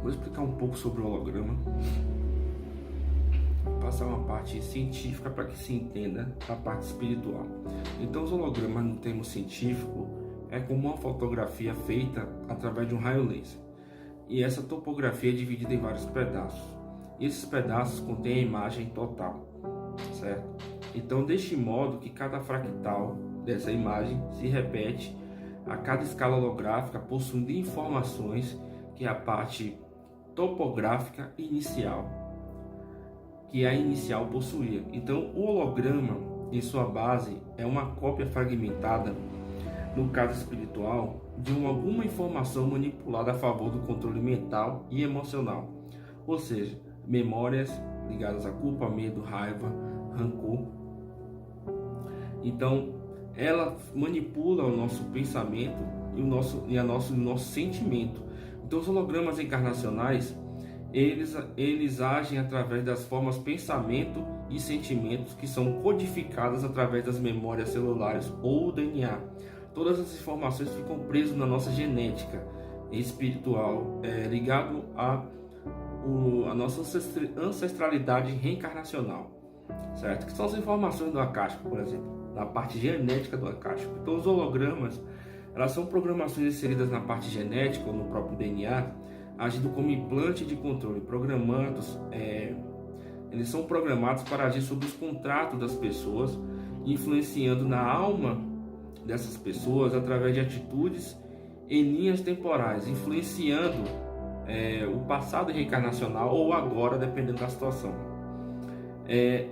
Vou explicar um pouco sobre o holograma, passar uma parte científica para que se entenda a parte espiritual. Então, os hologramas, no termo científico, é como uma fotografia feita através de um raio laser. E essa topografia é dividida em vários pedaços. E esses pedaços contêm a imagem total, certo? Então, deste modo que cada fractal dessa imagem se repete a cada escala holográfica, possuindo informações que é a parte topográfica inicial, que a inicial possuía. Então, o holograma, em sua base, é uma cópia fragmentada, no caso espiritual, de alguma informação manipulada a favor do controle mental e emocional, ou seja, memórias ligadas à culpa, medo, raiva, rancor. Então, ela manipula o nosso pensamento e o nosso sentimento. Então, os hologramas encarnacionais, eles agem através das formas pensamento e sentimentos que são codificadas através das memórias celulares ou DNA. Todas as informações ficam presas na nossa genética espiritual, ligado à nossa ancestralidade reencarnacional, certo? Que são as informações do acástico, por exemplo, na parte genética do acástico. Então, os hologramas, elas são programações inseridas na parte genética ou no próprio DNA, agindo como implante de controle, eles são programados para agir sobre os contratos das pessoas, influenciando na alma dessas pessoas através de atitudes em linhas temporais, influenciando o passado reencarnacional ou agora, dependendo da situação.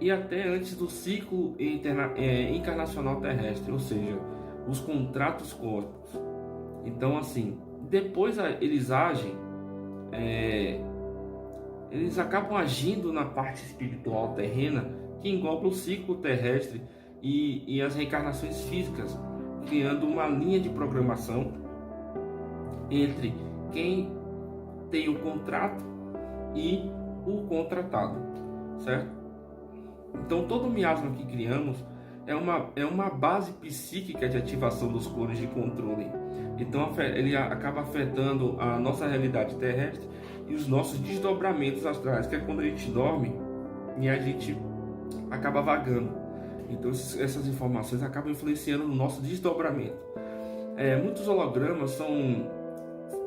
E até antes do ciclo encarnacional terrestre, ou seja, os contratos cósmicos. Então, assim, depois eles agem, eles acabam agindo na parte espiritual terrena, que engloba o ciclo terrestre e as reencarnações físicas, criando uma linha de programação entre quem tem o contrato e o contratado, certo? Então, todo o miasma que criamos é uma base psíquica de ativação dos clones de controle. Então, ele acaba afetando a nossa realidade terrestre e os nossos desdobramentos astrais, que é quando a gente dorme e a gente acaba vagando. Então, essas informações acabam influenciando no nosso desdobramento. Muitos hologramas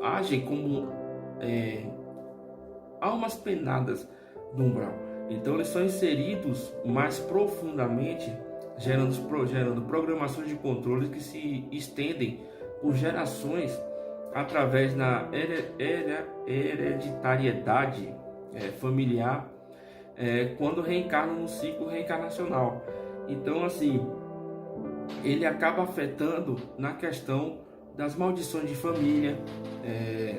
agem como almas penadas do umbral. Então, eles são inseridos mais profundamente, gerando programações de controle que se estendem por gerações através da hereditariedade familiar, quando reencarnam no ciclo reencarnacional. Então, assim, ele acaba afetando na questão das maldições de família,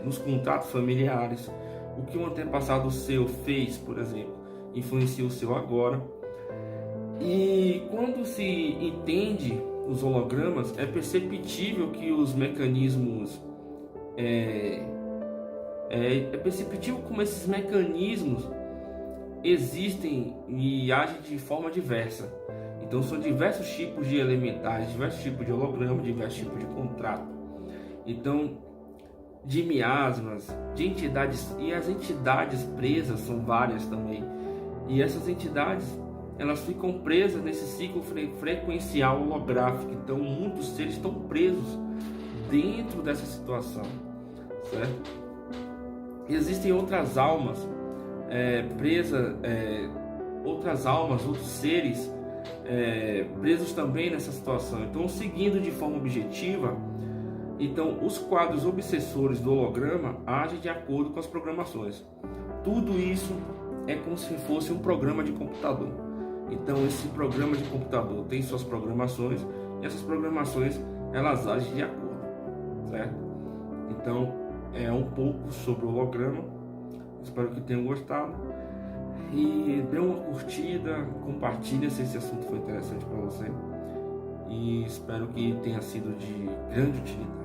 nos contratos familiares. O que um antepassado seu fez, por exemplo, influencia o seu agora. E quando se entende os hologramas, é perceptível que os mecanismos é perceptível como esses mecanismos existem e agem de forma diversa. Então, são diversos tipos de elementais, diversos tipos de holograma, diversos tipos de contrato. Então, de miasmas, de entidades, e as entidades presas são várias também. E essas entidades, elas ficam presas nesse ciclo frequencial holográfico. Então, muitos seres estão presos dentro dessa situação, certo? Existem outras almas presas, outras almas, outros seres presos também nessa situação. Então, seguindo de forma objetiva, então os quadros obsessores do holograma agem de acordo com as programações. Tudo isso é como se fosse um programa de computador. Então, esse programa de computador tem suas programações e essas programações, elas agem de acordo, certo? Então, é um pouco sobre o holograma. Espero que tenham gostado e dê uma curtida, compartilhe se esse assunto foi interessante para você, e espero que tenha sido de grande utilidade.